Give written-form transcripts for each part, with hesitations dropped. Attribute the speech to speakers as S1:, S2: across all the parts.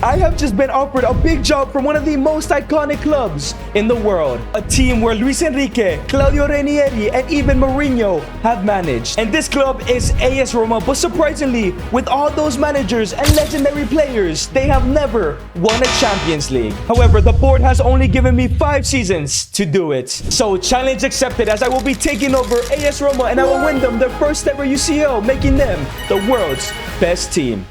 S1: I have just been offered a big job from one of the most iconic clubs in the world. A team where Luis Enrique, Claudio Ranieri, and even Mourinho have managed. And this club is AS Roma, but surprisingly, with all those managers and legendary players, they have never won a Champions League. However, the board has only given me 5 seasons to do it. So challenge accepted, as I will be taking over AS Roma and I will win them their first ever UCL, making them the world's best team.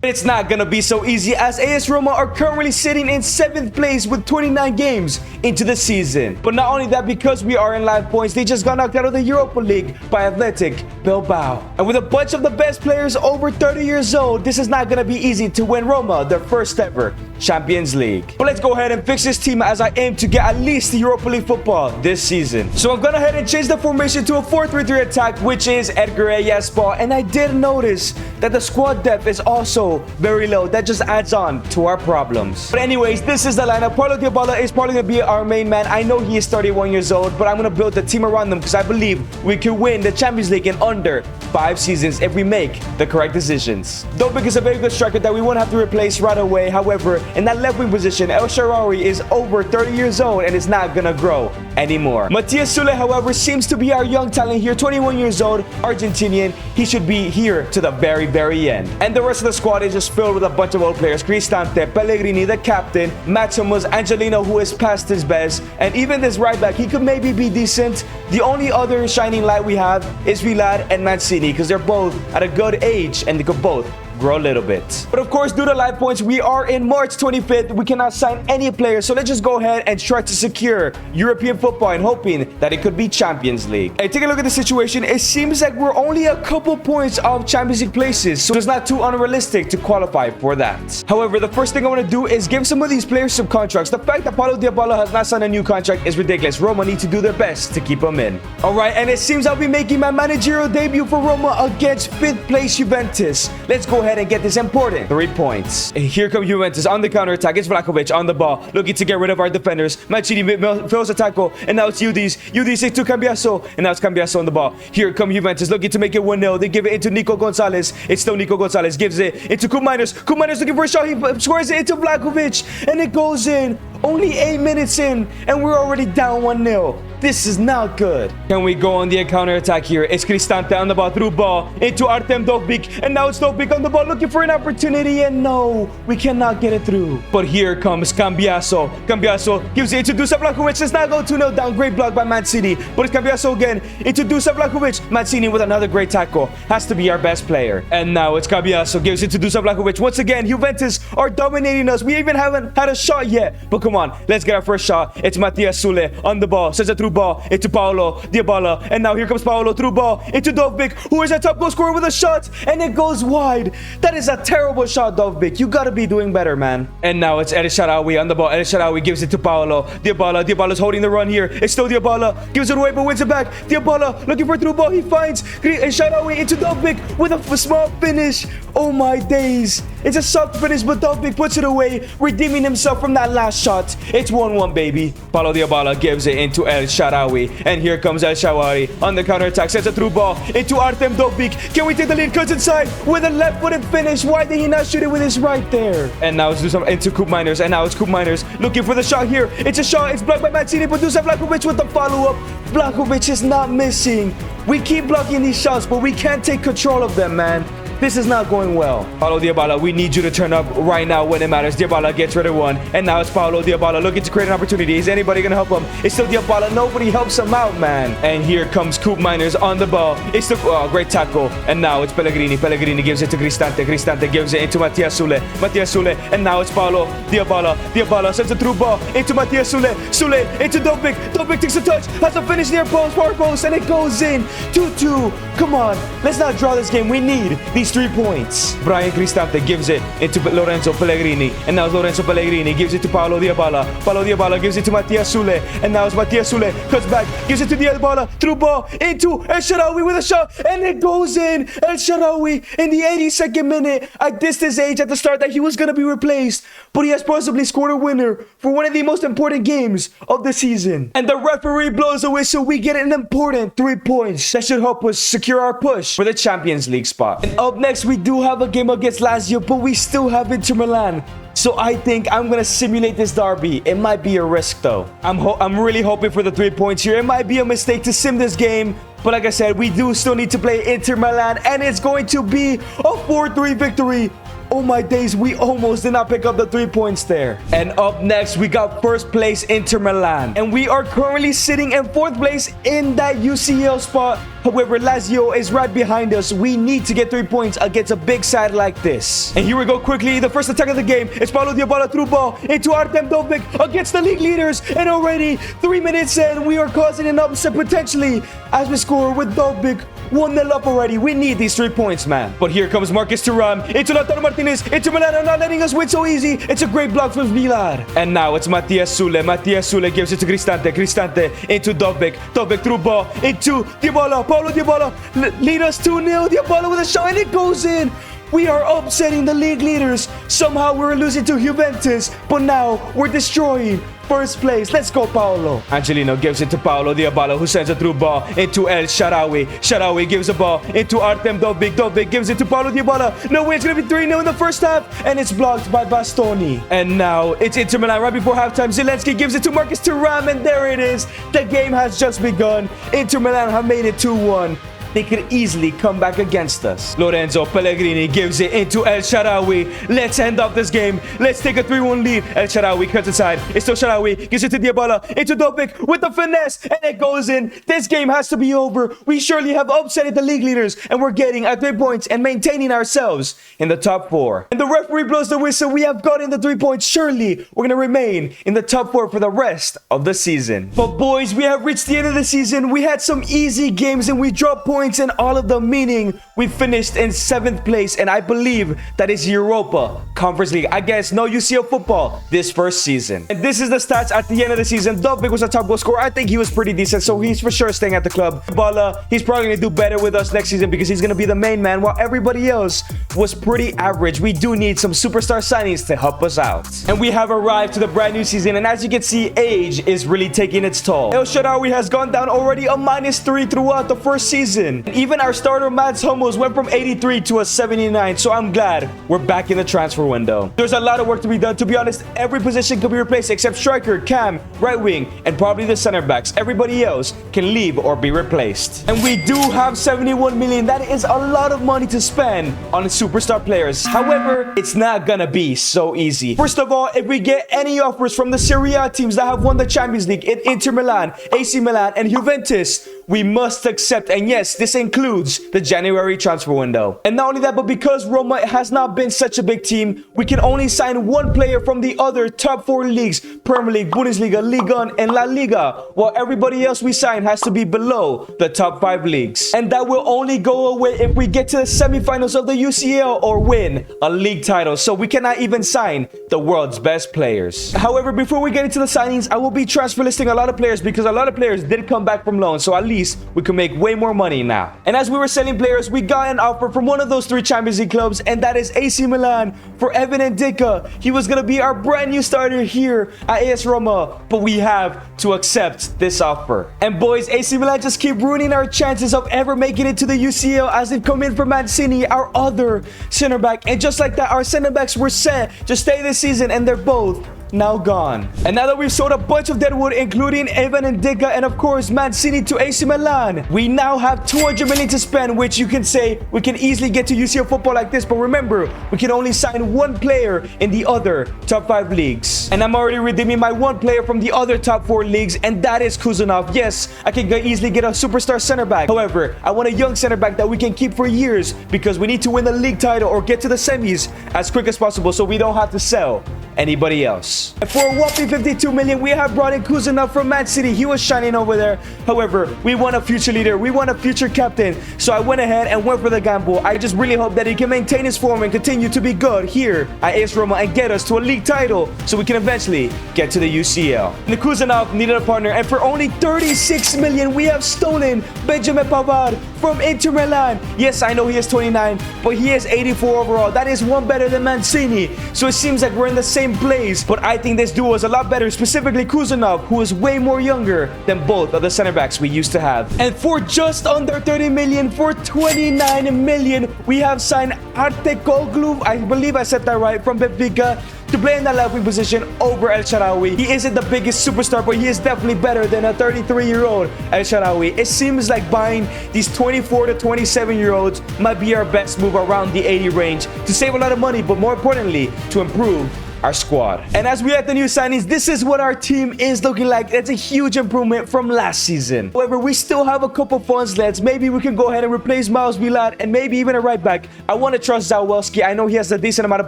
S1: It's not gonna be so easy, as AS Roma are currently sitting in 7th place with 29 games into the season. But not only that, because we are in live points, they just got knocked out of the Europa League by Athletic Bilbao. And with a bunch of the best players over 30 years old, this is not gonna be easy to win Roma their first ever Champions League. But let's go ahead and fix this team, as I aim to get at least the Europa League football this season. So I've gone ahead and changed the formation to a 4-3-3 attack, which is Edgar Reyes ball. And I did notice that the squad depth is also very low. That just adds on to our problems. But anyways, this is the lineup. Paulo Dybala is probably going to be our main man. I know he is 31 years old, but I'm going to build the team around him because I believe we can win the Champions League in under 5 seasons if we make the correct decisions. Dovbyk is a very good striker that we won't have to replace right away. However, in that left wing position, El Shaarawy is over 30 years old and is not going to grow anymore. Matías Sule, however, seems to be our young talent here. 21 years old, Argentinian. He should be here to the very end. And the rest of the squad is just filled with a bunch of old players. Cristante, Pellegrini, the captain, Maximus, Angelino, who is past his best, and even this right back, he could maybe be decent. The only other shining light we have is Villar and Mancini, because they're both at a good age and they could both grow a little bit. But of course, due to live points, we are in March 25th. We cannot sign any players, so let's just go ahead and try to secure European football and hoping that it could be Champions League. Hey, take a look at the situation. It seems like we're only a couple points off Champions League places, so it's not too unrealistic to qualify for that. However, the first thing I want to do is give some of these players some contracts. The fact that Paulo Dybala has not signed a new contract is ridiculous. Roma need to do their best to keep him in. Alright, and it seems I'll be making my managerial debut for Roma against 5th place Juventus. Let's go ahead and get this important 3 points. Here come Juventus on the counter-attack. It's Vlahovic on the ball, looking to get rid of our defenders. Mancini fills a tackle, and now it's Udis. Udis into Cambiaso, and now it's Cambiaso on the ball. Here come Juventus, looking to make it 1-0. They give it into Nico Gonzalez. It's still Nico Gonzalez. Gives it into Koop Meiners. Koop Meiners looking for a shot. He squares it into Vlahovic, and it goes in. Only 8 minutes in, and we're already down 1-0. This is not good. Can we go on the counter-attack here? It's Cristante on the ball, through ball into Artem Dovbyk, and now it's Dovbyk on the ball looking for an opportunity, and no, we cannot get it through. But here comes Cambiaso. Cambiaso gives it to Dusan Vlahovic. Let's not go 2-0 down. Great block by Mancini, but it's Cambiaso again into Dusan Vlahovic. Mancini with another great tackle. Has to be our best player. And now it's Cambiaso, gives it to Dusan Vlahovic. Once again, Juventus are dominating us. We even haven't had a shot yet, but come on, let's get our first shot. It's Matías Sule on the ball, sends a through ball into Paulo Dybala, and now here comes Paulo through ball into Dovbyk, who is a top goal scorer with a shot, and it goes wide. That is a terrible shot, Dovbyk. You gotta be doing better, man. And now it's El Shaarawy on the ball. El Shaarawy gives it to Paulo Dybala. Dybala's holding the run here. It's still Dybala, gives it away but wins it back. Dybala looking for a through ball. He finds El Shaarawy into Dovbyk with a small finish. Oh my days. It's a soft finish, but Dovbyk puts it away, redeeming himself from that last shot. It's 1-1, baby. Paulo Dybala gives it into El Shaarawy, and here comes El Shaarawy on the counter-attack. Sends a through ball into Artem Dovbyk. Can we take the lead? Cuts inside with a left-footed finish. Why did he not shoot it with his right there? And now it's Dusan into Koop Meiners, and now it's Koop Meiners looking for the shot here. It's a shot. It's blocked by Mancini, but Dusan Vlahovic with the follow-up. Vlahovic is not missing. We keep blocking these shots, but we can't take control of them, man. This is not going well. Paulo Dybala, we need you to turn up right now when it matters. Dybala gets rid of one, and now it's Paulo Dybala looking to create an opportunity. Is anybody gonna help him? It's still Dybala. Nobody helps him out, man. And here comes Koop Meiners on the ball. It's the great tackle, and now it's Pellegrini. Pellegrini gives it to Cristante. Cristante gives it into Matías Sule. Matías Sule, and now it's Paulo Dybala. Dybala sends a through ball into Matías Sule. Sule into Dovbyk. Dovbyk takes a touch, has a finish near post, far post, and it goes in. 2-2. Come on, let's not draw this game. We need these 3 points. Brian Cristante gives it into Lorenzo Pellegrini, and now Lorenzo Pellegrini gives it to Paulo Dybala. Paulo Dybala gives it to Matías Sule, and now it's Matías Sule, cuts back, gives it to Dybala, through ball into El Shaarawy with a shot, and it goes in. El Shaarawy in the 82nd minute. I dissed his age at the start that he was going to be replaced, but he has possibly scored a winner for one of the most important games of the season. And the referee blows a whistle. We get an important 3 points that should help us secure our push for the Champions League spot. And up next, we do have a game against Lazio, but we still have Inter Milan. So I think I'm going to simulate this derby. It might be a risk, though. I'm really hoping for the 3 points here. It might be a mistake to sim this game. But like I said, we do still need to play Inter Milan. And it's going to be a 4-3 victory. Oh my days, we almost did not pick up the 3 points there. And up next, we got first place Inter Milan. And we are currently sitting in 4th place in that UCL spot. However, Lazio is right behind us. We need to get 3 points against a big side like this. And here we go quickly. The first attack of the game is Paulo Dybala through ball into Artem Dovbyk against the league leaders. And already 3 minutes in, we are causing an upset potentially as we score with Dovbyk 1-0 up already. We need these 3 points, man. But here comes Marcus Thuram into Lautaro Martinez. Inter Milan are not letting us win so easy. It's a great block from Villar. And now it's Matias Sule. Matias Sule gives it to Cristante. Cristante into Dovbyk. Dovbyk through ball into Dybala. Paulo Dybala lead us 2-0. Dybala with a shot and it goes in. We are upsetting the league leaders. Somehow we're losing to Juventus, but now we're destroying first place. Let's go, Paolo. Angelino gives it to Paulo Dybala, who sends a through ball into El Shaarawy. Shaarawy gives the ball into Artem Dovbyk. Dovbyk gives it to Paulo Dybala. No way, it's going to be 3-0 in the first half, and it's blocked by Bastoni. And now it's Inter Milan right before halftime. Zelensky gives it to Marcus Thuram, and there it is. The game has just begun. Inter Milan have made it 2-1. They could easily come back against us. Lorenzo Pellegrini gives it into El Shaarawy. Let's end up this game. Let's take a 3-1 lead. El Shaarawy cuts inside. It's still Shaarawy. Gives it to Dybala. Into Dovbyk with the finesse. And it goes in. This game has to be over. We surely have upset the league leaders. And we're getting our 3 points and maintaining ourselves in the top 4. And the referee blows the whistle. We have gotten the 3 points. Surely we're going to remain in the top 4 for the rest of the season. But boys, we have reached the end of the season. We had some easy games and we dropped points and all of them, meaning we finished in 7th place, and I believe that is Europa Conference League. I guess no UCL football this first season. And this is the stats at the end of the season. Dovbyk was a top goal scorer. I think he was pretty decent, so he's for sure staying at the club. Bala, he's probably going to do better with us next season because he's going to be the main man, while everybody else was pretty average. We do need some superstar signings to help us out. And we have arrived to the brand new season, and as you can see, age is really taking its toll. El Shaarawy has gone down already a -3 throughout the first season. And even our starter Mads Hummels went from 83 to a 79, so I'm glad we're back in the transfer window. There's a lot of work to be done. To be honest, every position can be replaced except striker, cam, right wing, and probably the center backs. Everybody else can leave or be replaced. And we do have 71 million. That is a lot of money to spend on superstar players. However, it's not gonna be so easy. First of all, if we get any offers from the Serie A teams that have won the Champions League in Inter Milan, AC Milan, and Juventus, we must accept. And yes, this includes the January transfer window. And not only that, but because Roma has not been such a big team, we can only sign one player from the other top 4 leagues: Premier League, Bundesliga, Liga 1, and La Liga, while everybody else we sign has to be below the top 5 leagues. And that will only go away if we get to the semifinals of the UCL or win a league title. So we cannot even sign the world's best players. However, before we get into the signings, I will be transfer listing a lot of players because a lot of players did come back from loan. So at least we can make way more money now. And as we were selling players, we got an offer from one of those 3 Champions League clubs, and that is AC Milan for Evan Ndicka. He was gonna be our brand new starter here at AS Roma, but we have to accept this offer. And boys, AC Milan just keep ruining our chances of ever making it to the UCL as they've come in for Mancini, our other center back. And just like that, our center backs were set to stay this season, and they're both now gone. And now that we've sold a bunch of deadwood, including Evan Ndicka and of course Mancini to AC Milan, we now have 200 million to spend, which you can say we can easily get to UCL football like this. But remember, we can only sign one player in the other top 5 leagues. And I'm already redeeming my one player from the other top 4 leagues, and that is Kuzanov. Yes, I can easily get a superstar center back. However, I want a young center back that we can keep for years because we need to win the league title or get to the semis as quick as possible so we don't have to sell anybody else. And for a whopping 52 million, we have brought in Kuzanov from Man City. He was shining over there. However, we want a future leader. We want a future captain. So I went ahead and went for the gamble. I just really hope that he can maintain his form and continue to be good here at AS Roma and get us to a league title so we can eventually get to the UCL. And the Kuzanov needed a partner, and for only 36 million, we have stolen Benjamin Pavard from Inter Milan. Yes, I know he is 29, but he is 84 overall. That is one better than Mancini. So it seems like we're in the same place, but I think this duo is a lot better, specifically Kuzanov, who is way more younger than both of the center backs we used to have. And for just under 30 million, for 29 million, we have signed Artekoglu, I believe I said that right, from Benfica, to play in that left wing position over El Shaarawy. He isn't the biggest superstar, but he is definitely better than a 33-year-old El Shaarawy. It seems like buying these 24 to 27-year-olds might be our best move around the 80 range to save a lot of money, but more importantly, to improve our squad. And as we have the new signings, this is what our team is looking like. It's a huge improvement from last season. However, we still have a couple funds left. Maybe we can go ahead and replace Miles Villat and maybe even a right back. I want to trust Zawelski. I know he has a decent amount of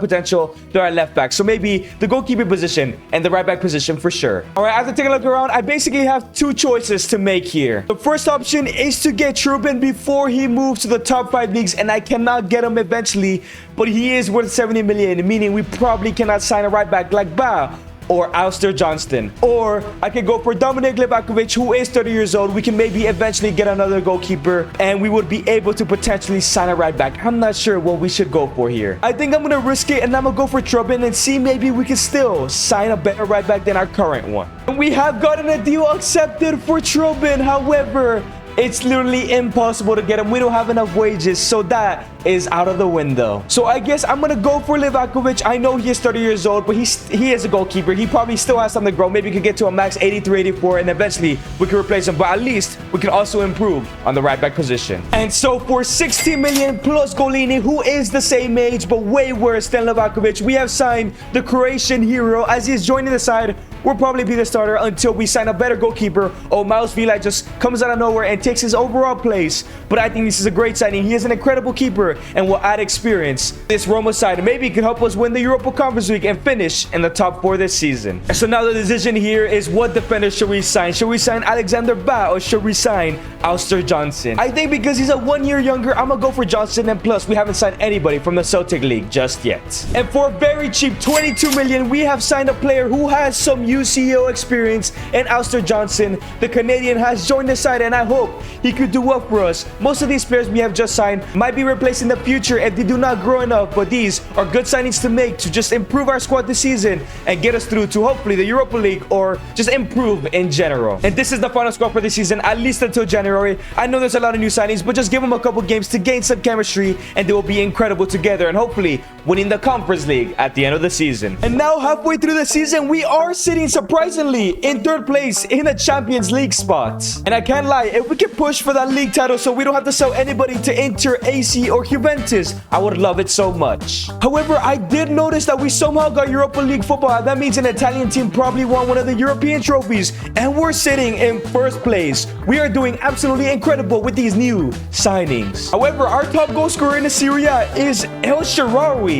S1: potential to our left back. So maybe the goalkeeper position and the right back position for sure. All right, after taking a look around, I basically have two choices to make here. The first option is to get Trubin before he moves to the top 5 leagues, and I cannot get him eventually, but he is worth 70 million, meaning we probably cannot sign a right back like Ba or Alistair Johnston. Or I could go for Dominik Livakovic, who is 30 years old. We can maybe eventually get another goalkeeper, and we would be able to potentially sign a right back. I'm not sure what we should go for here. I think I'm gonna risk it, and I'm gonna go for Trubin and see maybe we can still sign a better right back than our current one. And we have gotten a deal accepted for Trubin. However, it's literally impossible to get him. We don't have enough wages, so that is out of the window. So I guess I'm gonna go for Livakovic. I know he is 30 years old, but he is a goalkeeper. He probably still has something to grow. Maybe we could get to a max 83, 84, and eventually we can replace him. But at least we can also improve on the right back position. And so for 60 million plus Golini, who is the same age but way worse than Livakovic, we have signed the Croatian hero. As he is joining the side, will probably be the starter until we sign a better goalkeeper, or Miles Villat just comes out of nowhere and takes his overall place. But I think this is a great signing. He is an incredible keeper and will add experience. This Roma side maybe could help us win the Europa Conference League and finish in the top 4 this season. So now the decision here is, what defender should we sign? Should we sign Alexander Ba or should we sign Alistair Johnston? I think because he's a 1 year younger, I'm gonna go for Johnston, and plus we haven't signed anybody from the Celtic League just yet. And for very cheap 22 million, we have signed a player who has some UCL experience, and Alistair Johnston, the Canadian, has joined the side, and I hope he could do well for us. Most of these players we have just signed might be replaced in the future if they do not grow enough, but these are good signings to make to just improve our squad this season and get us through to hopefully the Europa League, or just improve in general. And this is the final squad for this season, at least until January. I know there's a lot of new signings, but just give them a couple games to gain some chemistry and they will be incredible together, and hopefully winning the Conference League at the end of the season. And now halfway through the season, we are sitting surprisingly in 3rd place in the Champions League spot. And I can't lie, if we can push for that league title so we don't have to sell anybody to Inter, AC, or Juventus, I would love it so much. However, I did notice that we somehow got Europa League football. That means an Italian team probably won one of the European trophies, and we're sitting in 1st place. We are doing absolutely incredible with these new signings. However, our top goal scorer in the Serie A is El Shaarawy.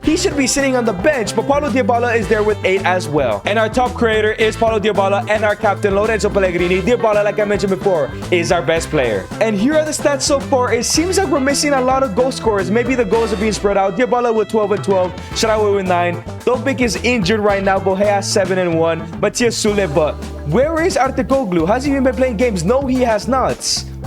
S1: He should be sitting on the bench, but Paulo Dybala is there with 8 as well. And our top creator is Paulo Dybala, and our captain Lorenzo Pellegrini. Dybala, like I mentioned before, is our best player. And here are the stats so far. It seems like we're missing a lot of goal scorers. Maybe the goals are being spread out. Dybala with 12 and 12, Shaarawy with 9. Dobik is injured right now, but he has 7 and 1. Matthias Sule, but where is Artekoglu? Has he even been playing games? No, he has not.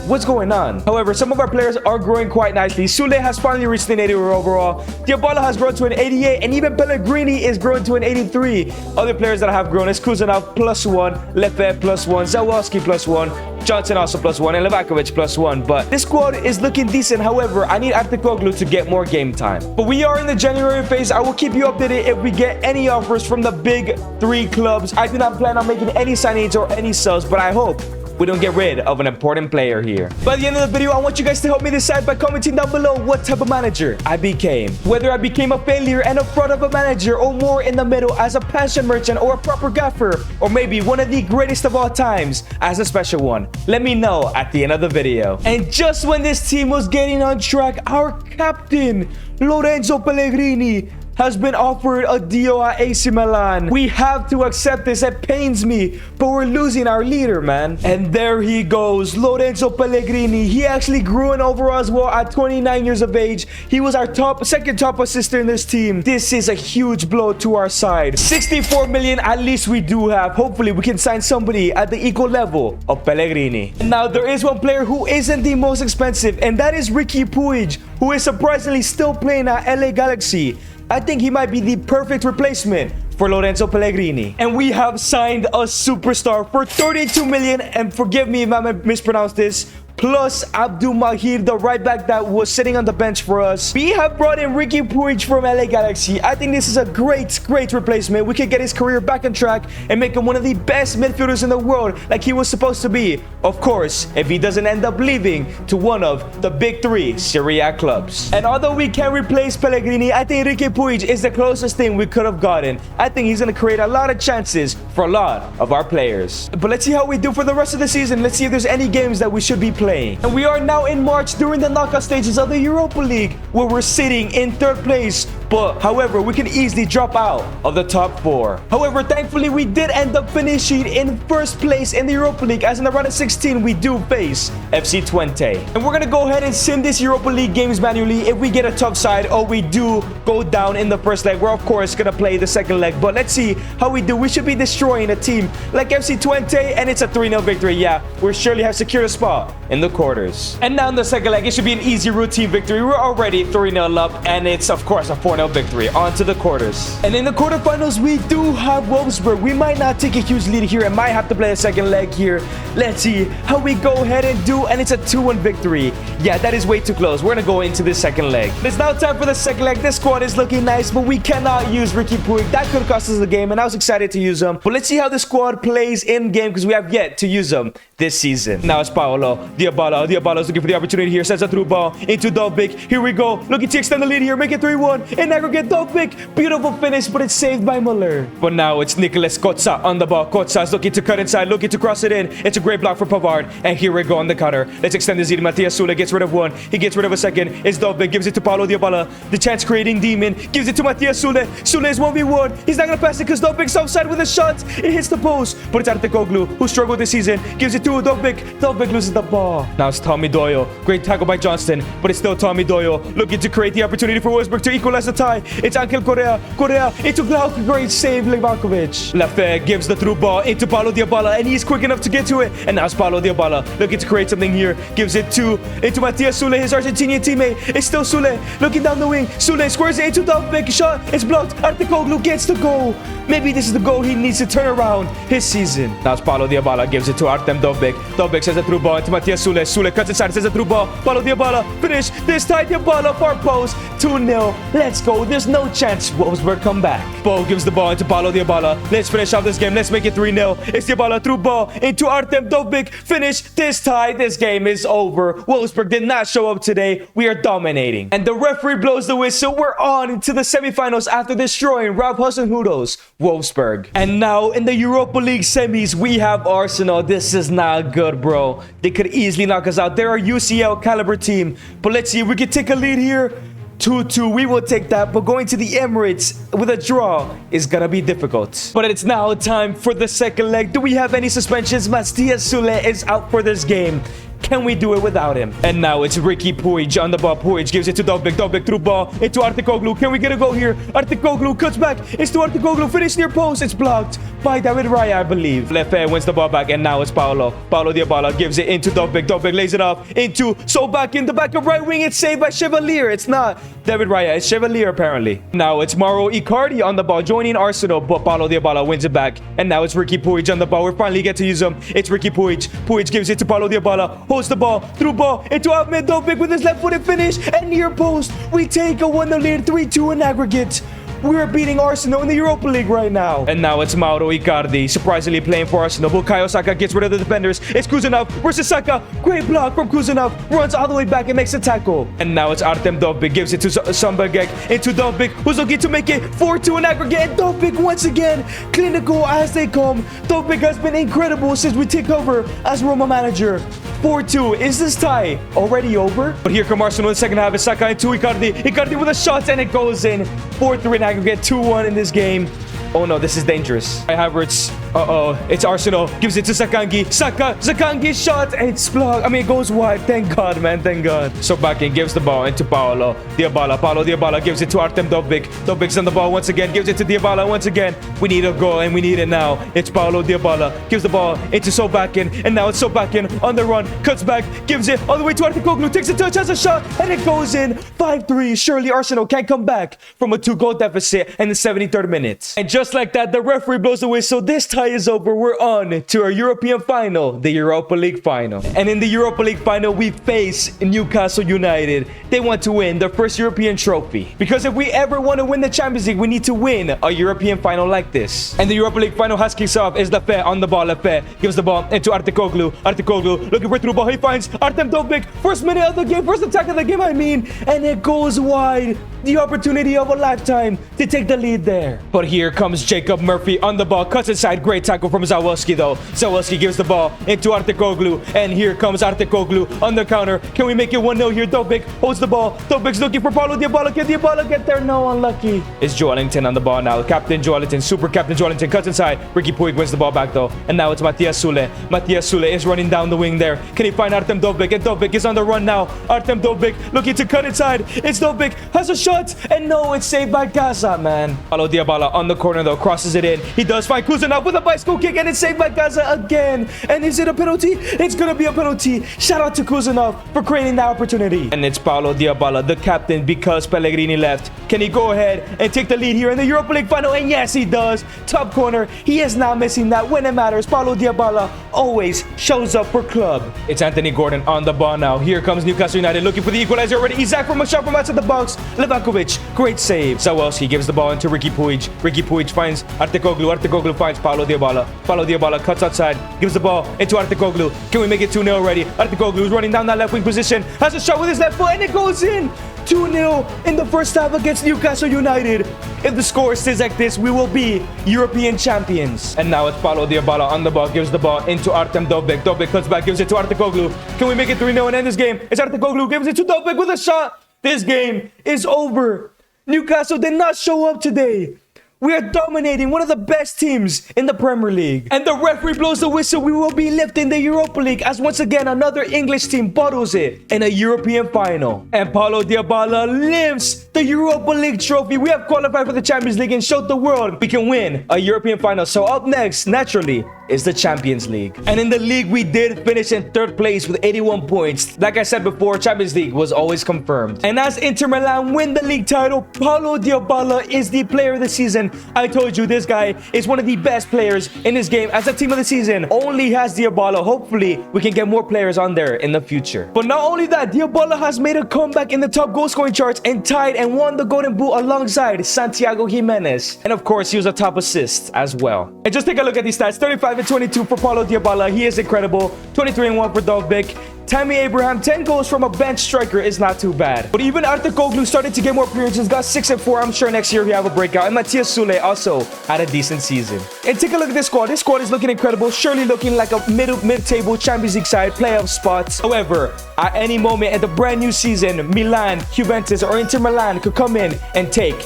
S1: What's going on? However, some of our players are growing quite nicely. Sule has finally reached an 80 overall. Dybala has grown to an 88, and even Pellegrini is growing to an 83. Other players that have grown is Kuzanov +1, Lefebvre +1, Zawelski +1, Johnson also +1, and Livakovic +1. But this squad is looking decent. However, I need Artekoglu to get more game time. But we are in the January phase. I will keep you updated if we get any offers from the big 3 clubs. I do not plan on making any signings or any sales, but I hope we don't get rid of an important player here. By the end of the video, I want you guys to help me decide by commenting down below what type of manager I became. Whether I became a failure and a fraud of a manager, or more in the middle as a passion merchant or a proper gaffer, or maybe one of the greatest of all times as a special one. Let me know at the end of the video. And just when this team was getting on track, our captain, Lorenzo Pellegrini, has been offered a deal at AC Milan. We have to accept this. It pains me, but we're losing our leader, man. And there he goes, Lorenzo Pellegrini. He actually grew in overall as well at 29 years of age. He was our second top assister in this team. This is a huge blow to our side. 64 million at least we do have. Hopefully we can sign somebody at the equal level of Pellegrini. Now there is one player who isn't the most expensive, and that is Riqui Puig, who is surprisingly still playing at LA Galaxy. I think he might be the perfect replacement for Lorenzo Pellegrini. And we have signed a superstar for 32 million. And forgive me if I mispronounced this. Plus Abdul Mahir, the right back that was sitting on the bench for us. We have brought in Ricky Puig from LA Galaxy. I think this is a great replacement. We could get his career back on track and make him one of the best midfielders in the world like he was supposed to be. Of course, if he doesn't end up leaving to one of the big three Serie A clubs. And although we can replace Pellegrini, I think Ricky Puig is the closest thing we could have gotten. I think he's going to create a lot of chances for a lot of our players. But let's see how we do for the rest of the season. Let's see if there's any games that we should be playing. And we are now in March during the knockout stages of the Europa League, where we're sitting in 3rd place. But however, we can easily drop out of the top 4. However, thankfully we did end up finishing in 1st place in the Europa League, as in the round of 16 we do face FC Twente. And we're gonna go ahead and sim this Europa League games manually if we get a tough side or we do go down in the 1st leg. We're of course gonna play the 2nd leg, but let's see how we do. We should be destroying a team like FC Twente, and it's a 3-0 victory. Yeah, we surely have secured a spot in the quarters. And now in the 2nd leg, it should be an easy routine victory. We're already 3-0 up, and it's of course a 4-0 victory. On to the quarters. And in the quarterfinals, we do have Wolfsburg. We might not take a huge lead here and might have to play a 2nd leg here. Let's see how we go ahead and do, and it's a 2-1 victory. Yeah, that is way too close. We're gonna go into this 2nd leg. It's now time for the 2nd leg. This squad is looking nice, but we cannot use Ricky Puig. That could cost us the game, and I was excited to use him. But let's see how the squad plays in game, because we have yet to use him this season. Now it's Paolo Dybala. Dybala is looking for the opportunity here. Sends a through ball into Dovbyk. Here we go. Looking to extend the lead here. Make it 3-1. In aggregate, Dovbyk. Beautiful finish, but it's saved by Muller. But now it's Nicolas Kotza on the ball. Kotza is looking to cut inside, looking to cross it in. It's a great block for Pavard. And here we go on the counter. Let's extend the lead. Matthias Sule gets rid of one. He gets rid of a second. It's Dovbyk. Gives it to Paulo Dybala. The chance creating demon. Gives it to Matthias Sule. Sule is 1v1. He's not going to pass it because Dovbyk's offside with a shot. It hits the post. But it's Artekoglu, who struggled this season. Gives it to Dovbyk. Dovbyk loses the ball. Now it's Tommy Doyle. Great tackle by Johnston. But it's still Tommy Doyle looking to create the opportunity for Wolfsburg to equalize the tie. It's Angel Correa. Correa into Glauc. Great save, Levakovic. Lafay gives the through ball into Paulo Dybala, and he's quick enough to get to it. And now it's Paulo Dybala looking to create something here. Gives it into Matthias Sule, his Argentinian teammate. It's still Sule looking down the wing. Sule squares it into Dovbyk. Shot. It's blocked. Artekoglu gets the goal. Maybe this is the goal he needs to turn around his season. Now it's Paulo Dybala. Gives it to Artem Dovbyk. Dovbyk sends a through ball into Matthias Sule. Sule cuts inside. Sends a through ball. Paulo Dybala. Finish. This time Dybala far post. 2-0. Let's go. There's no chance Wolfsburg come back. Bo gives the ball into Paulo Dybala. Let's finish off this game. Let's make it 3-0. It's Dybala through ball into Artem Dovbyk. Finish this tie. This game is over. Wolfsburg did not show up today. We are dominating. And the referee blows the whistle. We're on to the semifinals after destroying Ralph Hasenhuttl Wolfsburg. And now in the Europa League semis, we have Arsenal. This is not good, bro. They could easily knock us out. They're a UCL caliber team. But let's see if we can take a lead here. 2-2, we will take that, but going to the Emirates with a draw is gonna be difficult. But it's now time for the 2nd leg. Do we have any suspensions? Matthias Sule is out for this game. Can we do it without him? And now it's Ricky Puig on the ball. Puig gives it to Dovbyk. Dovbyk through ball into Artekoglu. Can we get a goal here? Artekoglu cuts back. It's to Artekoglu. Finish near post. It's blocked by David Raya, I believe. Lefebvre wins the ball back, and now it's Paulo. Paulo Dybala gives it into Dovbyk. Dovbyk lays it off into back in the back of right wing. It's saved by Chevalier. It's not David Raya. It's Chevalier, apparently. Now it's Mauro Icardi on the ball, joining Arsenal, but Paulo Dybala wins it back. And now it's Ricky Puig on the ball. We finally get to use him. It's Ricky Puig. Puig gives it to Paulo Dybala. Holds the ball, through ball into Ahmed Dovbyk with his left-footed finish, and near post. We take a 1-0 lead, 3-2 in aggregate. We're beating Arsenal in the Europa League right now. And now it's Mauro Icardi, surprisingly playing for Arsenal. Bukayo Saka gets rid of the defenders. It's Kuzanov versus Saka. Great block from Kuzanov. Runs all the way back and makes a tackle. And now it's Artem Dovbyk. Gives it to Sambagek. Into Dovbyk, who's looking to make it 4-2 in aggregate. And Dovbyk once again, clinical as they come. Dovbyk has been incredible since we take over as Roma manager. 4-2. Is this tie already over? But here come Arsenal in the second half. It's Saka into Icardi. Icardi with a shot, and it goes in. 4-3 in aggregate. 2-1 in this game. Oh no, this is dangerous. Havertz Uh-oh, it's Arsenal. Gives it to Zakangi. Zakangi shot. It's blocked. I mean, it goes wide. Thank God, man. Thank God. So back in, gives the ball into Paolo Dybala. Paulo Dybala gives it to Artem Dovbyk. Dovbyk's on the ball once again. Gives it to Dybala once again. We need a goal, and we need it now. It's Paulo Dybala. Gives the ball into Sobakin. And now it's Sobakin on the run. Cuts back. Gives it all the way to Artikoglu. Takes a touch, has a shot. And it goes in. 5-3. Surely Arsenal can't come back from a 2-goal deficit in the 73rd minute. And just like that, the referee blows the whistle. This tie is over. We're on to our European final, the Europa League final. And in the Europa League final, we face Newcastle United. They want to win their first European trophy. Because if we ever want to win the Champions League, we need to win a European final like this. And the Europa League final has kicked off. Is Lafay on the ball. Lafay gives the ball into Artikoglu. Artikoglu looking for through ball. He finds Artem Dovbyk. First minute of the game. First attack of the game, I mean. And it goes wide. The opportunity of a lifetime to take the lead there. But here comes Jacob Murphy on the ball. Cuts inside. Great tackle from Zawelski though. Zawelski gives the ball into Artikoglu. And here comes Artikoglu on the counter. Can we make it 1-0 here? Dovbyk holds the ball. Dobbyk's looking for Paulo Dybala. Can Dybala get there? No, unlucky. It's Joelinton on the ball now. Captain Joelinton, super captain Joelinton cuts inside. Ricky Puig wins the ball back though. And now it's Matias Sule. Matias Sule is running down the wing there. Can he find Artem Dovbyk? And Dovbyk is on the run now. Artem Dovbyk looking to cut inside. It's Dovbyk. Has a shot. And no, it's saved by Gaza, man. Paulo Dybala on the corner though. Crosses it in. He does find Kuzanov with a bicycle kick. And it's saved by Gaza again. And is it a penalty? It's going to be a penalty. Shout out to Kuzanov for creating that opportunity. And it's Paulo Dybala, the captain, because Pellegrini left. Can he go ahead and take the lead here in the Europa League final? And yes, he does. Top corner. He is not missing that when it matters. Paulo Dybala always shows up for club. It's Anthony Gordon on the ball now. Here comes Newcastle United looking for the equalizer already. Isaac from a shot from outside the box. Levakovic, great save. Zawelski gives the ball into Ricky Puig. Ricky Puig finds Artikoglu. Artikoglu finds Paulo Dybala. Paulo Dybala cuts outside. Gives the ball into Artikoglu. Can we make it 2-0 already? Artikoglu is running down that left wing position. Has a shot with his left foot and it goes in. 2-0 in the first half against Newcastle United. If the score stays like this, we will be European champions. And now it's Paulo Dybala on the ball. Gives the ball into Artem Dovbyk. Dovbyk cuts back, gives it to Artikoglu. Can we make it 3-0 and end this game? It's Artikoglu, gives it to Dovbyk with a shot. This game is over. Newcastle did not show up today. We are dominating one of the best teams in the Premier League. And the referee blows the whistle. We will be lifting the Europa League as once again another English team bottles it in a European final. And Paulo Dybala lifts the Europa League trophy. We have qualified for the Champions League and showed the world we can win a European final. So up next, naturally, is the Champions League. And in the league, we did finish in 3rd place with 81 points. Like I said before, Champions League was always confirmed. And as Inter Milan win the league title, Paulo Dybala is the player of the season. I told you, this guy is one of the best players in this game. As a team of the season, only has Dybala. Hopefully, we can get more players on there in the future. But not only that, Dybala has made a comeback in the top goal scoring charts and tied and won the Golden Boot alongside Santiago Jimenez. And of course, he was a top assist as well. And just take a look at these stats. 35 and 22 for Paulo Dybala. He is incredible. 23 and 1 for Dovbyk. Tammy Abraham, 10 goals from a bench striker is not too bad. But even Artikoglu started to get more appearances, got 6 and 4. I'm sure next year he'll have a breakout. And Matias Sule also had a decent season. And take a look at this squad. This squad is looking incredible, surely looking like a mid-table Champions League side, playoff spots. However, at any moment in the brand new season, Milan, Juventus, or Inter Milan could come in and take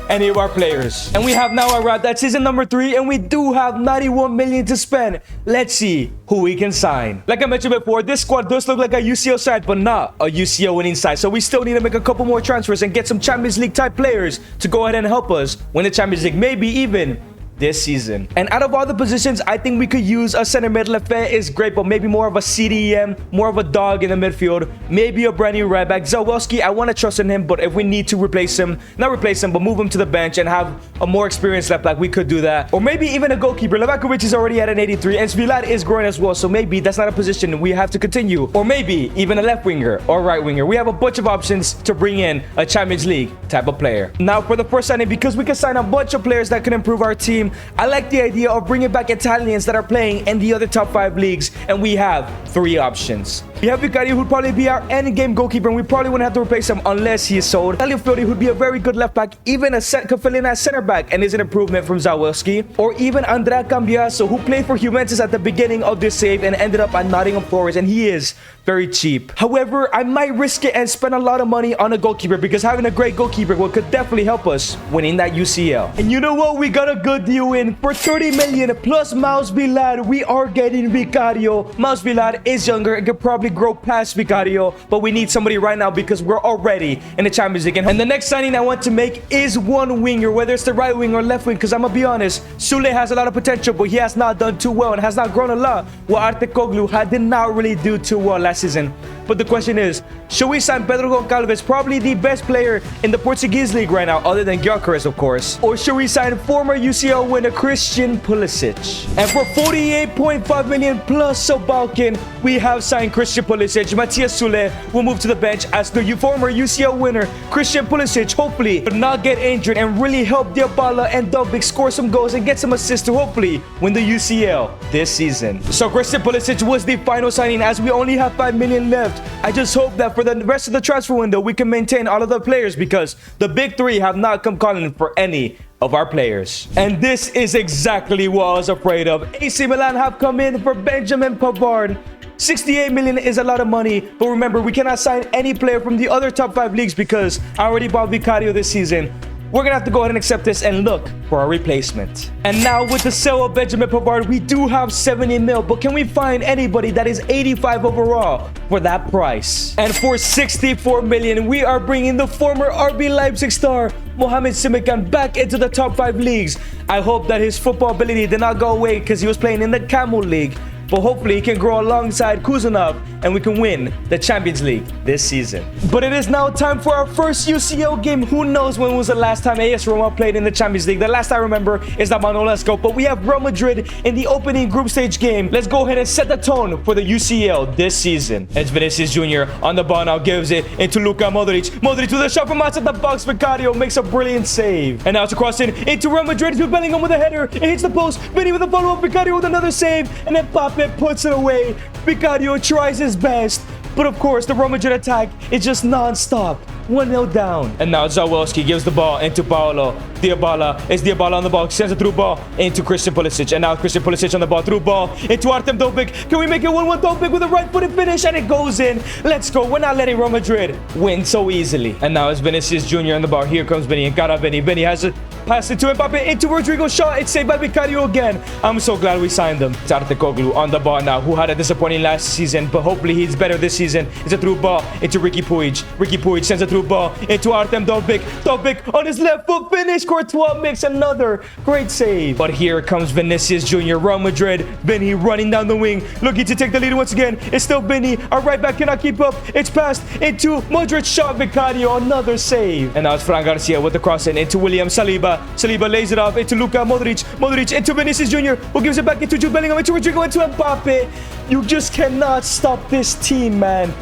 S1: any of our players. And we have now arrived at season number 3, and we do have 91 million to spend. Let's see who we can sign. Like I mentioned before, this squad does look like a UCL side, but not a UCL winning side. So we still need to make a couple more transfers and get some Champions League type players to go ahead and help us win the Champions League, maybe even this season. And out of all the positions, I think we could use a center mid. Lafay is great, but maybe more of a CDM, more of a dog in the midfield, maybe a brand new right back. Zawelski, I want to trust in him, but if we need to replace him, not replace him, but move him to the bench and have a more experienced left back, we could do that. Or maybe even a goalkeeper. Levakovic is already at an 83, and Svilat is growing as well, so maybe that's not a position we have to continue. Or maybe even a left winger or right winger. We have a bunch of options to bring in a Champions League type of player. Now for the first signing, because we can sign a bunch of players that can improve our team, I like the idea of bringing back Italians that are playing in the other top 5 leagues, and we have 3 options. We have Vicario, who'd probably be our endgame goalkeeper, and we probably wouldn't have to replace him unless he is sold. Tagliafieri, who'd be a very good left back, even could fill in as center back and is an improvement from Zawelski. Or even Andrea Cambiaso, who played for Juventus at the beginning of this save and ended up at Nottingham Forest, and he is very cheap. However, I might risk it and spend a lot of money on a goalkeeper, because having a great goalkeeper could definitely help us winning that UCL. And you know what? We got a good deal you in. For 30 million plus Mouse Villar, we are getting Vicario. Mouse Villar is younger and could probably grow past Vicario, but we need somebody right now because we're already in the Champions League. And the next signing I want to make is one winger, whether it's the right wing or left wing, because I'm gonna be honest, Sule has a lot of potential, but he has not done too well and has not grown a lot. While Artekoglu did not really do too well last season. But the question is, should we sign Pedro Goncalves, probably the best player in the Portuguese league right now, other than Gyökeres, of course? Or should we sign former UCL winner Christian Pulisic? And for 48.5 million plus Balkan, we have signed Christian Pulisic. Matthias Sule will move to the bench as the former UCL winner Christian Pulisic hopefully will not get injured and really help Dybala and Dobbik score some goals and get some assists to hopefully win the UCL this season. So Christian Pulisic was the final signing as we only have 5 million left. I just hope that for the rest of the transfer window, we can maintain all of the players because the big three have not come calling for any of our players. And this is exactly what I was afraid of. AC Milan have come in for Benjamin Pavard. 68 million is a lot of money, but remember, we cannot sign any player from the other top 5 leagues because I already bought Vicario this season. We're gonna have to go ahead and accept this and look for a replacement. And now with the sale of Benjamin Pavard, we do have 70 mil, but can we find anybody that is 85 overall for that price? And for 64 million, we are bringing the former RB Leipzig star Mohamed Simikan back into the top 5 leagues. I hope that his football ability did not go away because he was playing in the Camel League. But hopefully he can grow alongside Kuzanov and we can win the Champions League this season. But it is now time for our first UCL game. Who knows when was the last time AS Roma played in the Champions League? The last I remember is that Manolesko. But we have Real Madrid in the opening group stage game. Let's go ahead and set the tone for the UCL this season. It's Vinicius Jr. on the ball now, gives it into Luka Modric. Modric with a shot from outside the box. Vicario makes a brilliant save. And now it's a cross in into Real Madrid. Jude Bellingham with a header. It hits the post. Vinny with a follow-up. Vicario with another save. And then Pape puts it away. Vicario tries his best, but of course the Real Madrid attack is just non-stop. 1-0 down. And now Zawelski gives the ball into Paulo Dybala. It's Dybala on the ball, sends a through ball into Christian Pulisic. And now Christian Pulisic on the ball, through ball into Artem Dobbik. Can we make it 1-1? Dobbik with a right-footed finish and it goes in. Let's go. We're not letting Real Madrid win so easily. And now it's Vinicius Jr. on the ball. Here comes Vinny and got Vinny. Vinny has it. Pass it to Mbappe, into Rodrigo's shot. It's saved by Vicario again. I'm so glad we signed him. It's Artekoglu on the ball now, who had a disappointing last season, but hopefully he's better this season. It's a through ball into Ricky Puig. Ricky Puig sends a through ball into Artem Dobbik. Dobbik on his left foot finish. Courtois makes another great save. But here comes Vinicius Jr. Real Madrid. Vinny running down the wing, looking to take the lead once again. It's still Vinny. Our right back cannot keep up. It's passed into Modric, shot Vicario. Another save. And now it's Fran Garcia with the cross in into William Saliba. Saliba lays it off into Luka Modric. Modric into Vinicius Jr., who gives it back into Jude Bellingham, into Rodrigo, into Mbappe. You just cannot stop this team, man.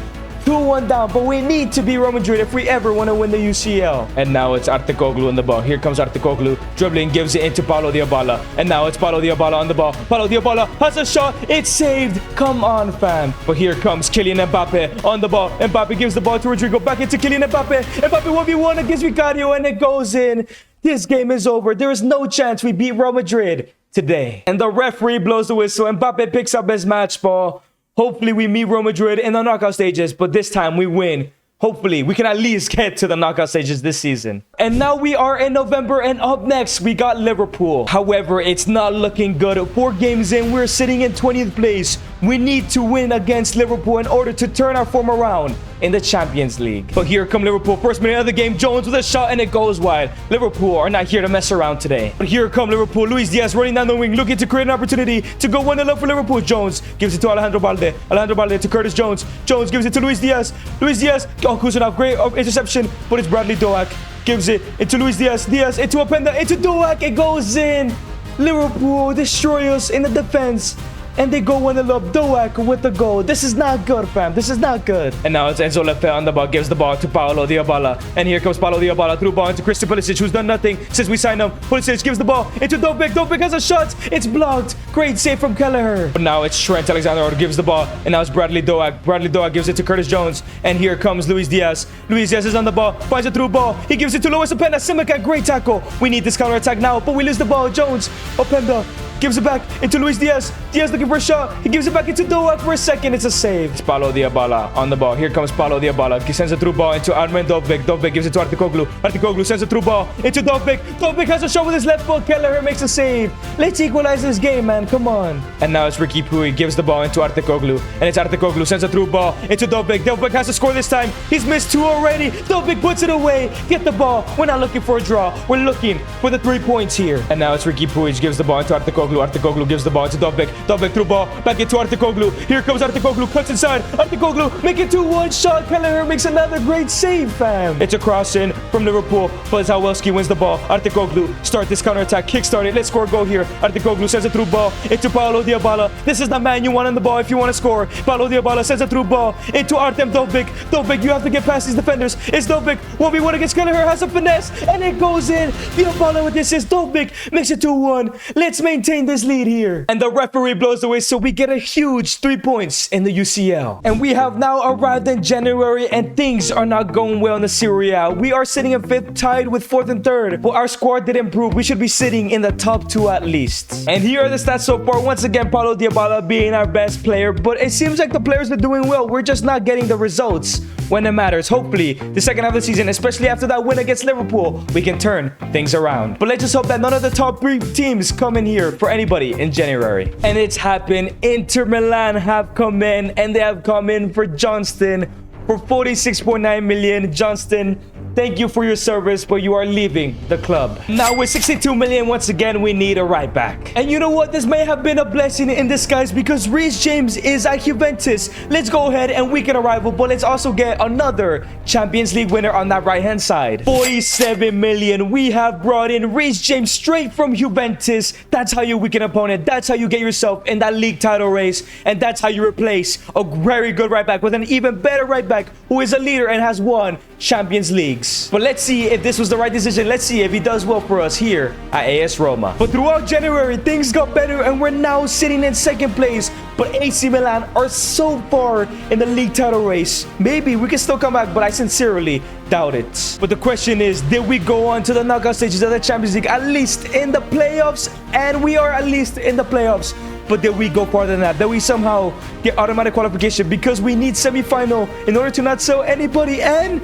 S1: 2-1 down, but we need to be Real Madrid if we ever want to win the UCL. And now it's Artekoglu on the ball. Here comes Artekoglu, dribbling, gives it into Paulo Dybala. And now it's Paulo Dybala on the ball. Paulo Dybala has a shot. It's saved. Come on, fam. But here comes Kylian Mbappe on the ball. Mbappe gives the ball to Rodrigo, back into Kylian Mbappe. Mbappe 1v1 against Vicario, and it goes in. This game is over. There is no chance we beat Real Madrid today. And the referee blows the whistle. Mbappe picks up his match ball. Hopefully we meet Real Madrid in the knockout stages, but this time we win. Hopefully, we can at least get to the knockout stages this season. And now we are in November, and up next, we got Liverpool. However, it's not looking good. 4 games in, we're sitting in 20th place. We need to win against Liverpool in order to turn our form around in the Champions League. But here come Liverpool. First minute of the game, Jones with a shot, and it goes wide. Liverpool are not here to mess around today. But here come Liverpool. Luis Diaz running down the wing, looking to create an opportunity to go 1-0 up for Liverpool. Jones gives it to Alejandro Balde. Alejandro Balde to Curtis Jones. Jones gives it to Luis Diaz. Luis Diaz. Oh, Kuzanov, great interception, but it's Bradley Doak. Gives it into Luis Diaz. Diaz into Openda, into Doak. It goes in. Liverpool destroy us in the defense. And they go 1-0 up. Doak with the goal. This is not good, fam. This is not good. And now it's Enzo Lefebvre on the ball. Gives the ball to Paulo Dybala. And here comes Paulo Dybala. Through ball into Christian Pulisic, who's done nothing since we signed him. Pulisic gives the ball into Dobbik. Dobbik has a shot. It's blocked. Great save from Kelleher. But now it's Trent Alexander-Arnold gives the ball. And now it's Bradley Doak. Bradley Doak gives it to Curtis Jones. And here comes Luis Diaz. Luis Diaz is on the ball. Finds a through ball. He gives it to Luis Openda. Simica, great tackle. We need this counter attack now, but we lose the ball. Jones. Openda. gives it back into Luis Diaz. Diaz looking for a shot. He gives it back into Doak for a second. It's a save. It's Paulo Dybala on the ball. Here comes Paulo Dybala. He sends a through ball into Armen Dovbyk. Dovbyk gives it to Artikoglu. Artikoglu sends a through ball into Dovbyk. Dovbyk has a shot with his left foot. Kelleher makes a save. Let's equalize this game, man. Come on. And now it's Ricky Puig. Gives the ball into Artikoglu. And it's Artikoglu sends a through ball into Dovbyk. Dovbyk has to score this time. He's missed 2 already. Dovbyk puts it away. Get the ball. We're not looking for a draw. We're looking for the 3 points here. And now it's Ricky Puig. Gives the ball into Artikoglu. Artikoglu gives the ball into Dovbyk. Dovbyk through ball. Back into Artikoglu. Here comes Artikoglu. Cuts inside. Artikoglu making 2-1 shot. Kelleher makes another great save, fam. It's a cross in from Liverpool. But Zawelski wins the ball. Artikoglu start this counter-attack. Kickstart it. Let's score a goal here. Artikoglu sends a through ball into Paulo Dybala. This is the man you want on the ball if you want to score. Paulo Dybala sends a through ball into Artem Dovbyk. Dovbyk, you have to get past these defenders. It's Dovbyk. 1v1 against Kelleher. Has a finesse. And it goes in. Dybala with this is Dovbyk. Makes it 2-1. Let's maintain this lead here. And the referee blows away, so we get a huge 3 points in the UCL. And we have now arrived in January, and things are not going well in the Serie A. We are sitting in 5th, tied with 4th and 3rd. But our squad did improve. We should be sitting in the top 2 at least. And here are the stats so far. Once again, Paulo Dybala being our best player. But it seems like the players are doing well. We're just not getting the results when it matters. Hopefully, the second half of the season, especially after that win against Liverpool, we can turn things around. But let's just hope that none of the top 3 teams come in here for anybody in January. And it's happened. Inter Milan have come in, and they have come in for Johnston for 46.9 million. Johnston, thank you for your service, but you are leaving the club. Now with 62 million, once again, we need a right back. And you know what? This may have been a blessing in disguise because Reece James is at Juventus. Let's go ahead and weaken a rival, but let's also get another Champions League winner on that right-hand side. 47 million. We have brought in Reece James straight from Juventus. That's how you weaken an opponent. That's how you get yourself in that league title race. And that's how you replace a very good right back with an even better right back who is a leader and has won Champions Leagues. But let's see if this was the right decision. Let's see if he does well for us here at AS Roma. But throughout January, things got better and we're now sitting in 2nd place. But AC Milan are so far in the league title race. Maybe we can still come back, but I sincerely doubt it. But the question is, did we go on to the knockout stages of the Champions League, at least in the playoffs? And we are at least in the playoffs. But did we go farther than that? Did we somehow get automatic qualification? Because we need semi-final in order to not sell anybody. And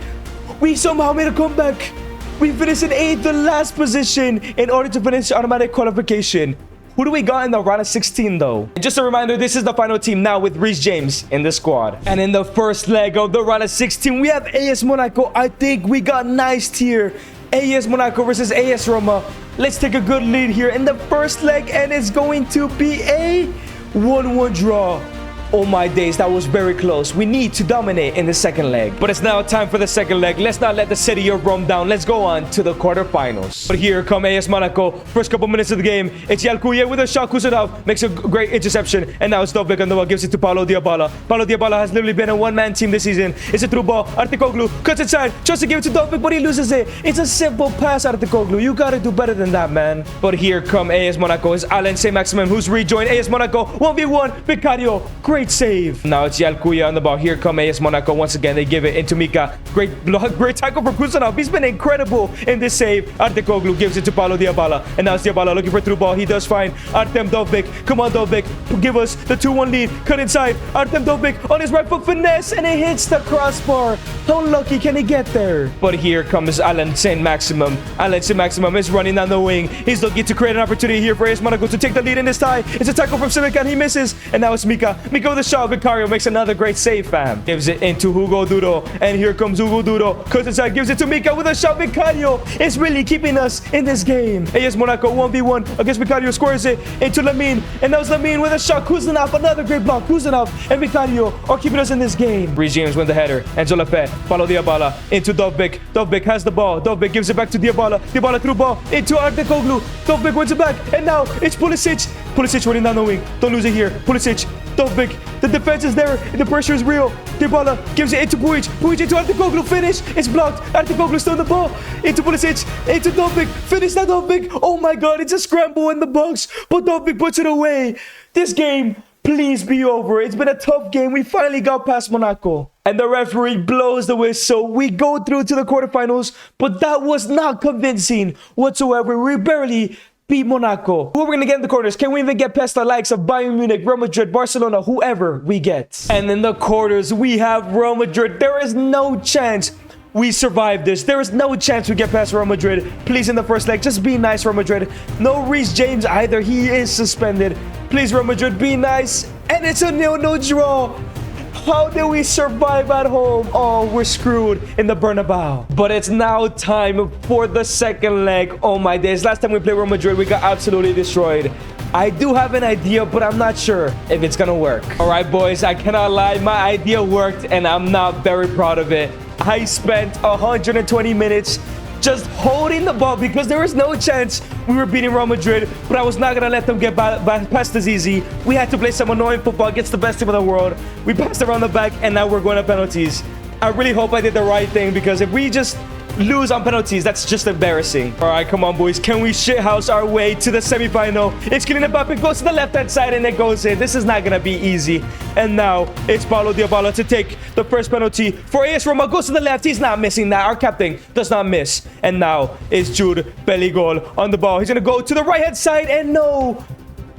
S1: we somehow made a comeback. We finished in 8th, the last position, in order to finish automatic qualification. Who do we got in the round of 16 though? And just a reminder, this is the final team now with Reece James in the squad. And in the first leg of the round of 16, we have AS Monaco. I think we got nice here. AS Monaco versus AS Roma. Let's take a good lead here in the first leg, and it's going to be a 1-1 draw. Oh my days, that was very close. We need to dominate in the second leg. But it's now time for the second leg. Let's not let the city of Rome down. Let's go on to the quarterfinals. But here come AS Monaco. First couple minutes of the game. It's Yalkuye with a shot. Kusanov makes a great interception. And now it's Dovbyk on the ball. Gives it to Paulo Dybala. Paulo Dybala has literally been a one-man team this season. It's a through ball. Artikoglu cuts inside. Tries to give it to Dovbyk, but he loses it. It's a simple pass, Artikoglu. You gotta do better than that, man. But here come AS Monaco. It's Alain Saint-Maximin who's rejoined AS Monaco. 1v1. Vicario. Great save. Now it's Yalkuya on the ball. Here come AS Monaco once again. They give it into Mika. Great tackle from Kusanov. He's been incredible in this save. Artikoglu gives it to Paulo Dybala. And now it's Dybala looking for a through ball. He does fine. Artem Dovbyk. Come on, Dovbyk. Give us the 2-1 lead. Cut inside. Artem Dovbyk on his right foot finesse. And it hits the crossbar. How lucky can he get there? But here comes Alain Saint-Maximin. Alain Saint-Maximin is running down the wing. He's looking to create an opportunity here for AS Monaco to take the lead in this tie. It's a tackle from Simican. He misses. And now it's Mika. Mika with a shot. Vicario makes another great save, fam. Gives it into Hugo Duro. And here comes Hugo Duro. Cuts inside. Gives it to Mika with a shot. Vicario is really keeping us in this game. AS Monaco 1v1 against Vicario. Scores it into Lamine. And now it's Lamine with a shot. Kusanov. Another great block. Kusanov and Vicario are keeping us in this game. Reece James wins the header. Enzo Lefebvre. Paulo Dybala into Dovbyk. Dovbyk has the ball. Dovbyk gives it back to Dybala. Dybala through ball into Artikoglu. Dovbyk wins it back. And now it's Pulisic. Pulisic running down the wing. Don't lose it here. Pulisic. Dovbyk. The defense is there. The pressure is real. Dybala gives it into Puig. Puig into Artikoglu. Finish. It's blocked. Artikoglu still on the ball. Into Pulisic. Into Dovbyk. Finish that Dovbyk. Oh my god. It's a scramble in the box. But Dovbyk puts it away. This game, please be over. It's been a tough game. We finally got past Monaco. And the referee blows the whistle. We go through to the quarterfinals. But that was not convincing whatsoever. We barely beat Monaco. Who are we going to get in the quarters? Can we even get past the likes of Bayern Munich, Real Madrid, Barcelona, whoever we get? And in the quarters, we have Real Madrid. There is no chance we survive this. There is no chance we get past Real Madrid. Please, in the first leg, just be nice, Real Madrid. No Reece James either. He is suspended. Please, Real Madrid, be nice. And it's a 0-0 draw. How do we survive at home? Oh, we're screwed in the Bernabeu. But it's now time for the second leg. Oh my days. Last time we played Real Madrid, we got absolutely destroyed. I do have an idea, but I'm not sure if it's gonna work. All right, boys, I cannot lie. My idea worked, and I'm not very proud of it. I spent 120 minutes just holding the ball because there was no chance we were beating Real Madrid, but I was not going to let them get past us easy. We had to play some annoying football against the best team in the world. We passed around the back, and now we're going to penalties. I really hope I did the right thing because if we just lose on penalties, that's just embarrassing. All right, come on, boys. Can we shithouse our way to the semifinal? It's Kylian Mbappe goes to the left-hand side and it goes in. This is not going to be easy. And now it's Paulo Dybala to take the first penalty for AS Roma. Goes to the left. He's not missing that. Our captain does not miss. And now it's Jude Bellingham on the ball. He's going to go to the right-hand side and no.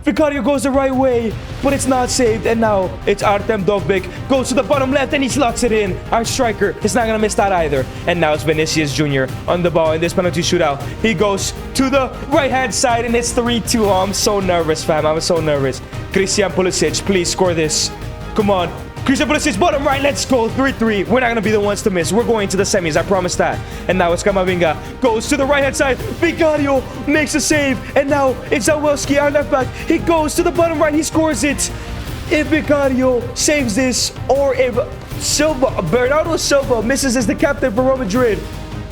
S1: Vicario goes the right way, but it's not saved. And now it's Artem Dovbyk. Goes to the bottom left and he slots it in. Our striker is not going to miss that either. And now it's Vinicius Jr. on the ball in this penalty shootout. He goes to the right-hand side and it's 3-2. Oh, I'm so nervous, fam. I'm so nervous. Christian Pulisic, please score this. Come on. Christian Pulisic, bottom right. Let's go. 3-3. We're not going to be the ones to miss. We're going to the semis. I promise that. And now it's Kamavinga. Goes to the right-hand side. Vicario makes a save. And now it's Zawelski, our left back. He goes to the bottom right. He scores it. If Vicario saves this, or if Bernardo Silva misses as the captain for Real Madrid,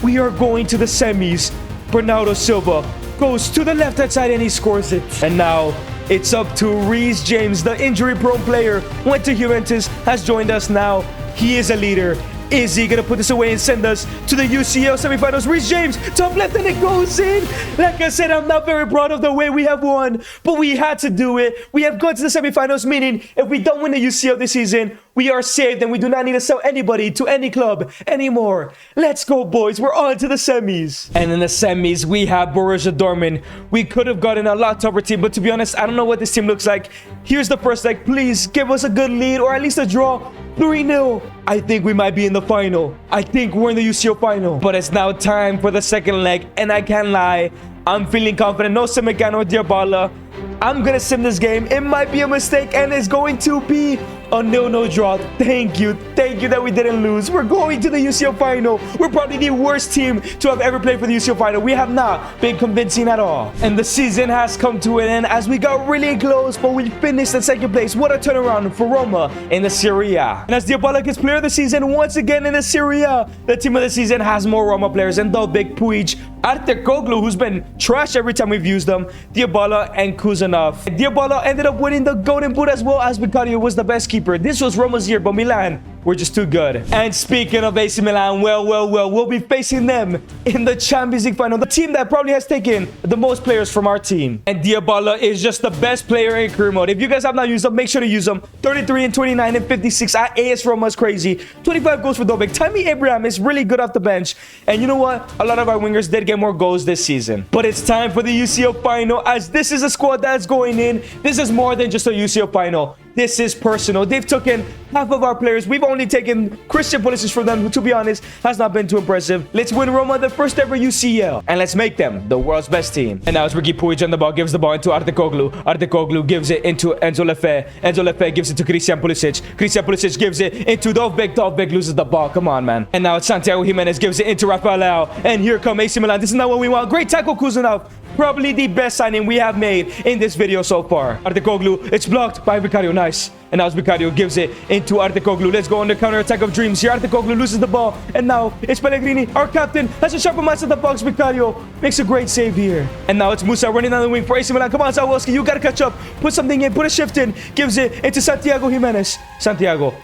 S1: we are going to the semis. Bernardo Silva goes to the left-hand side and he scores it. And now it's up to Reece James, the injury-prone player. Went to Juventus, has joined us now. He is a leader. Is he going to put this away and send us to the UCL semifinals? Reece James, top left, and it goes in. Like I said, I'm not very proud of the way we have won, but we had to do it. We have gone to the semifinals, meaning if we don't win the UCL this season, we are saved and we do not need to sell anybody to any club anymore. Let's go, boys. We're on to the semis. And in the semis, we have Borussia Dortmund. We could have gotten a lot tougher team, but to be honest, I don't know what this team looks like. Here's the first leg. Please give us a good lead or at least a draw. 3-0. I think we might be in the final. I think we're in the UCL final. But it's now time for the second leg, and I can't lie. I'm feeling confident. No Semegano or Dybala. I'm going to sim this game. It might be a mistake, and it's going to be a 0-0 draw. Thank you that we didn't lose. We're going to the UCL final. We're probably the worst team to have ever played for the UCL final. We have not been convincing at all. And the season has come to an end as we got really close, but we finished in second place. What a turnaround for Roma in the Serie A. And as Dybala gets player of the season once again in the Serie A, the team of the season has more Roma players than Dovbyk, Puig, Artekoglu, who's been trash every time we've used them, Dybala, and Kuzanov. Dybala ended up winning the Golden Boot as well as Vicario was the best keeper. This was Roma's year, but Milan were just too good. And speaking of AC Milan, well, we'll be facing them in the Champions League final. The team that probably has taken the most players from our team. And Dybala is just the best player in career mode. If you guys have not used them, make sure to use them. 33 and 29 and 56 at AS Roma is crazy. 25 goals for Dovbyk. Tammy Abraham is really good off the bench. And you know what? A lot of our wingers did get more goals this season. But it's time for the UCL final, as this is a squad that's going in. This is more than just a UCL final. This is personal. They've taken half of our players. We've only taken Christian Pulisic from them, who, to be honest, has not been too impressive. Let's win Roma the first ever UCL, and let's make them the world's best team. And now it's Ricky Puig on the ball, gives the ball into Artekoglu. Artekoglu gives it into Enzo Lefebvre. Enzo Lefebvre gives it to Christian Pulisic. Christian Pulisic gives it into Dovbyk. Dovbyk loses the ball. Come on, man. And now it's Santiago Jimenez gives it into Rafael Leao. And here come AC Milan. This is not what we want. Great tackle, Kuzanov. Probably the best signing we have made in this video so far. Artekoglu, it's blocked by Vicario. Nice. And now Vicario gives it into Artekoglu. Let's go on the counter-attack of dreams here. Artekoglu loses the ball. And now it's Pellegrini. Our captain has a sharp match at the box. Vicario makes a great save here. And now it's Musa running down the wing for AC Milan. Come on, Zawelski. You got to catch up. Put something in. Put a shift in. Gives it into Santiago Jimenez. Santiago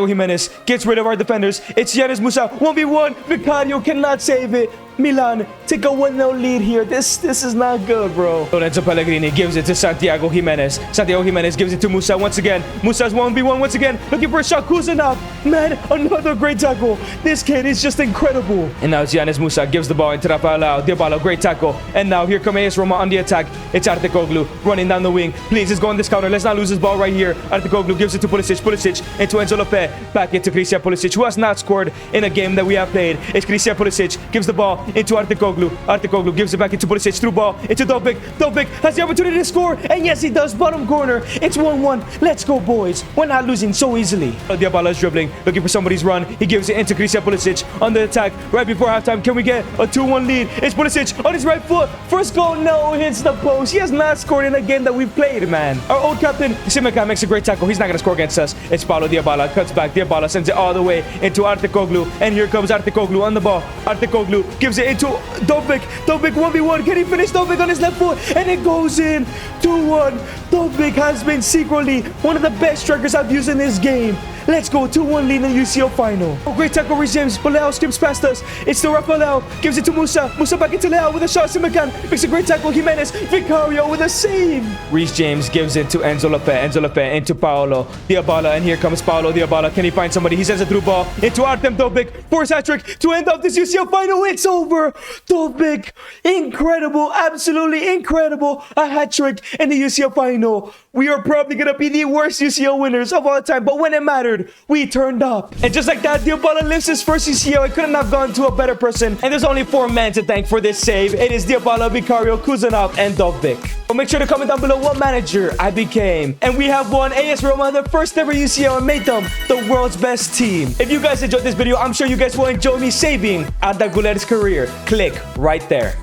S1: Jimenez gets rid of our defenders. It's Yanis Musa. 1v1. Vicario cannot save it. Milan take a 1-0 lead here. This is not good, bro. Lorenzo Pellegrini gives it to Santiago Jimenez. Santiago Jimenez gives it to Musa once again. Musa's 1v1 once again. Looking for a shot. Kuzanov. Man, another great tackle. This kid is just incredible. And now it's Yanis Musa gives the ball into Rafael Dybala. Great tackle. And now here comes AS Roma on the attack. It's Artekoglu running down the wing. Please, let's go on this counter. Let's not lose this ball right here. Artekoglu gives it to Pulisic. Pulisic into Enzo Lopez. Back into Christian Pulisic, who has not scored in a game that we have played. It's Christian Pulisic. Gives the ball into Artekoglu. Artekoglu gives it back into Pulisic. Through ball into Dovbyk. Dovbyk has the opportunity to score. And yes, he does. Bottom corner. It's 1-1. Let's go, boys. We're not losing so easily. Dybala is dribbling. Looking for somebody's run. He gives it into Christian Pulisic on the attack. Right before halftime. Can we get a 2-1 lead? It's Pulisic on his right foot. First goal. No, hits the post. He has not scored in a game that we've played, man. Our old captain, Simica, makes a great tackle. He's not going to score against us. It's Paulo Dybala. Cuts back. Dybala sends it all the way into Artekoglu. And here comes Artekoglu on the ball. Artekoglu gives it into Dovbyk. Dovbyk 1v1. Can he finish Dovbyk on his left foot? And it goes in. 2-1. Dovbyk has been secretly one of the best strikers I've used in this game. Let's go. 2-1 lead in the UCL final. Oh, great tackle resumes, but Leao skips past us. It's still Rafael. Gives it to Musa. Musa back into Leao with a shot. Simican makes a great tackle. Jimenez. Vicario with a save. Reece James gives it to Enzo Lopez. Enzo Lopez into Paulo Dybala. And here comes Paulo Dybala. Can he find somebody? He sends a through ball into Artem Dovbyk for his hat-trick to end up this UCL final. It's over. Dovbyk. Incredible. Absolutely incredible. A hat-trick in the UCL final. We are probably going to be the worst UCL winners of all time. But when it mattered, we turned up. And just like that, Dybala lives his first UCL. It couldn't have gone to a better person. And there's only 4 men to thank for this save. It is Dybala, Vicario, Kuzanov, and Dovbyk. So make sure to comment down below what manager I became. And we have won AS Roma, the first ever UCL, and made them the world's best team. If you guys enjoyed this video, I'm sure you guys will enjoy me saving Arda Güler's career. Click right there.